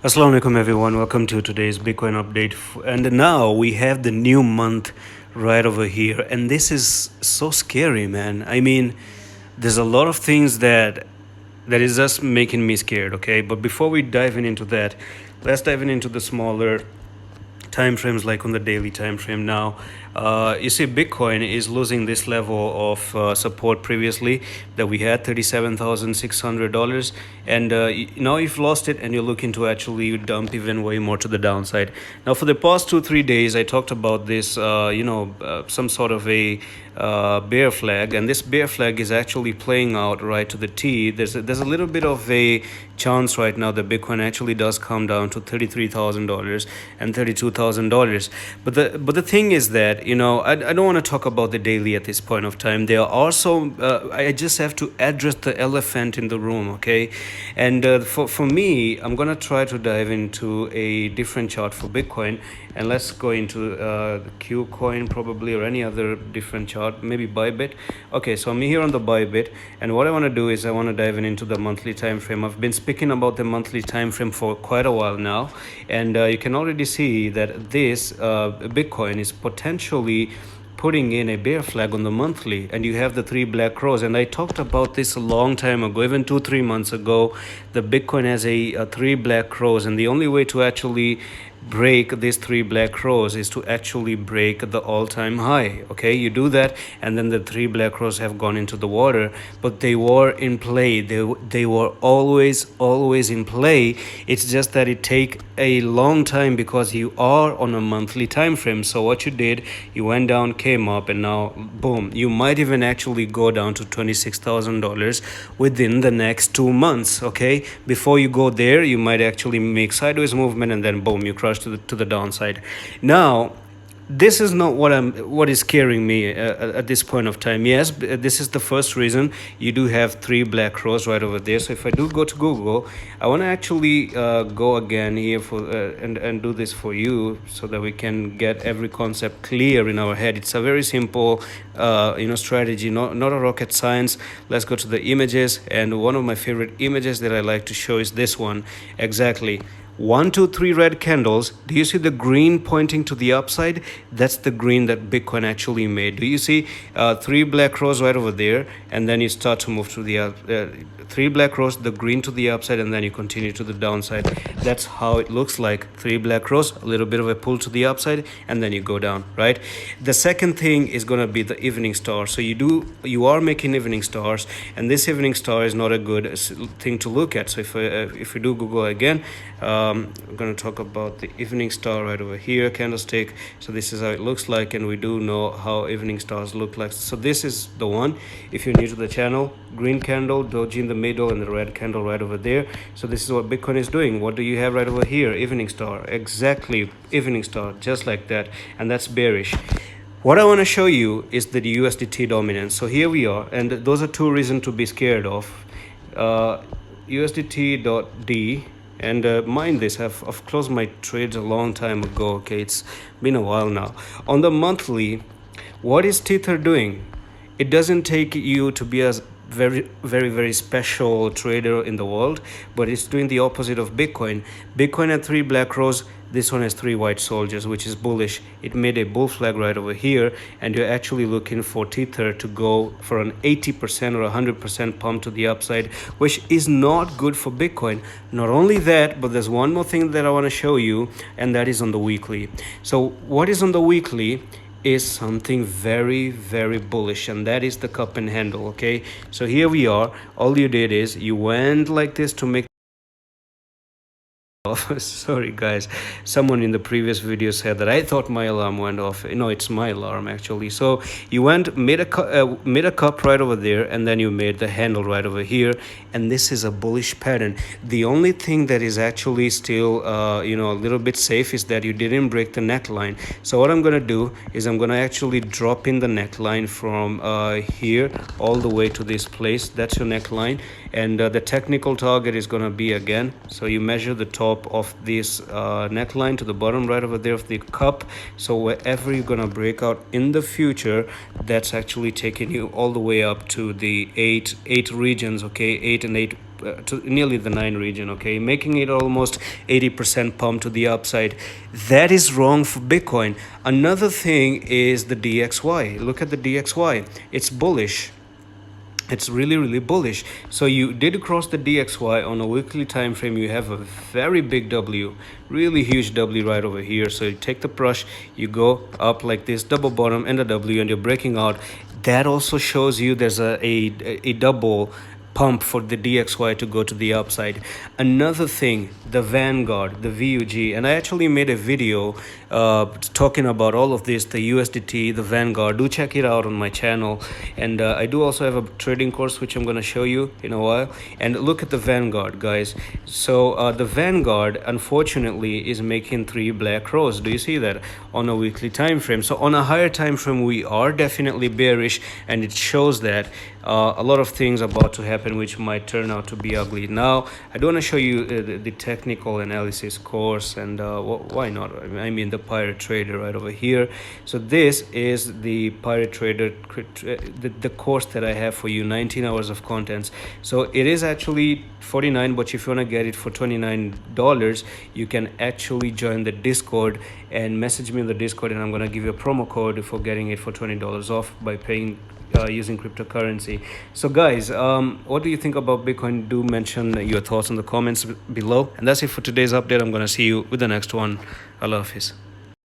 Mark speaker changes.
Speaker 1: Assalamu alaikum everyone, welcome to today's Bitcoin update. And now we have the new month right over here, and this is so scary, man. I mean, there's a lot of things that is just making me scared, okay? But before we dive into that, let's dive into the smaller time frames, like on the daily time frame. Now you see Bitcoin is losing this level of support previously that we had, $37,600, and now you've lost it and you're looking to actually dump even way more to the downside. Now for the past 2-3 days I talked about this some sort of a bear flag, and this bear flag is actually playing out right to the T. There's a little bit of a chance right now that Bitcoin actually does come down to $33,000 and $32,000. But the thing is that I don't want to talk about the daily at this point of time. There are also I just have to address the elephant in the room, okay? And for me, I'm gonna try to dive into a different chart for Bitcoin, and let's go into the Q coin probably, or any other different chart, maybe Bybit. Okay, so I'm here on the Bybit, and what I want to do is I want to dive into the monthly time frame. I've been speaking about the monthly time frame for quite a while now, and you can already see that this Bitcoin is potentially putting in a bear flag on the monthly, and you have the three black crows. And I talked about this a long time ago, even 2-3 months ago. The Bitcoin has a three black crows, and the only way to actually break these three black crows is to actually break the all-time high. Okay, you do that, and then the three black crows have gone into the water, but they were in play. They were always in play. It's just that it take a long time because you are on a monthly time frame. So what you did, you went down, came up, and now boom, you might even actually go down to $26,000 within the next 2 months. Okay, before you go there, you might actually make sideways movement, and then boom, you crush to the downside. Now this is not what is scaring me at this point of time. Yes, this is the first reason. You do have three black crows right over there. So if I do go to Google, I want to actually go again here for and do this for you, so that we can get every concept clear in our head. It's a very simple strategy, not a rocket science. Let's go to the images, and one of my favorite images that I like to show is this one. Exactly. 1, 2, 3 red candles. Do you see the green pointing to the upside? That's the green that Bitcoin actually made. Do you see three black rows right over there? And then you start to move to the three black rows, the green to the upside, and then you continue to the downside. That's how it looks like. Three black rows, a little bit of a pull to the upside, and then you go down, right? The second thing is going to be the evening star. So you are making evening stars, and this evening star is not a good thing to look at. So if you do Google again, I'm going to talk about the evening star right over here, candlestick. So this is how it looks like, and we do know how evening stars look like. So this is the one. If you're new to the channel, green candle, doji in the middle, and the red candle right over there. So this is what Bitcoin is doing. What do you have right over here? Evening star. Exactly, evening star, just like that. And that's bearish. What I want to show you is the USDT dominance. So here we are, and those are two reasons to be scared of. USDT.D. And mind this, I've closed my trades a long time ago. Okay, it's been a while now. On the monthly, what is Tether doing? It doesn't take you to be a very special trader in the world, but it's doing the opposite of Bitcoin. Bitcoin had three black rows. This one has three white soldiers, which is bullish. It made a bull flag right over here, and you're actually looking for Tether to go for an 80% or 100% pump to the upside, which is not good for Bitcoin. Not only that, but there's one more thing that I want to show you, and that is on the weekly. So what is on the weekly is something very bullish, and that is the cup and handle. Okay, so here we are. All you did is you went like this to make off. Sorry guys, someone in the previous video said that I thought my alarm went off. No, it's my alarm actually. So you made a cup right over there, and then you made the handle right over here, and this is a bullish pattern. The only thing that is actually still a little bit safe is that you didn't break the neckline. So what I'm gonna do is I'm gonna actually drop in the neckline from here all the way to this place. That's your neckline, and the technical target is gonna be, again, so you measure the top of this neckline to the bottom right over there of the cup. So wherever you're gonna break out in the future, that's actually taking you all the way up to the eight regions. Okay, 8 and 8 to nearly the 9 region, okay, making it almost 80% pump to the upside. That is wrong for Bitcoin. Another thing is the DXY. Look at the DXY. It's bullish. It's really bullish. So you did cross the DXY on a weekly time frame. You have a very big W, really huge W right over here. So you take the brush, you go up like this, double bottom and a W, and you're breaking out. That also shows you there's a double pump for the DXY to go to the upside. Another thing, the Vanguard, the VUG, and I actually made a video talking about all of this, the USDT, the Vanguard. Do check it out on my channel. And I do also have a trading course which I'm going to show you in a while. And look at the Vanguard, guys. So the Vanguard unfortunately is making 3 black rows. Do you see that on a weekly time frame? So on a higher time frame we are definitely bearish, and it shows that a lot of things about to happen which might turn out to be ugly. Now I do want to show you the technical analysis course, and why not? I mean the Pirate Trader right over here. So this is the Pirate Trader, the course that I have for you, 19 hours of contents. So it is actually 49, but if you want to get it for $29, you can actually join the Discord and message me in the Discord, and I'm going to give you a promo code for getting it for $20 off by paying using cryptocurrency. So guys, what do you think about Bitcoin? Do mention your thoughts in the comments below. And that's it for today's update. I'm gonna see you with the next one. Allah Hafiz.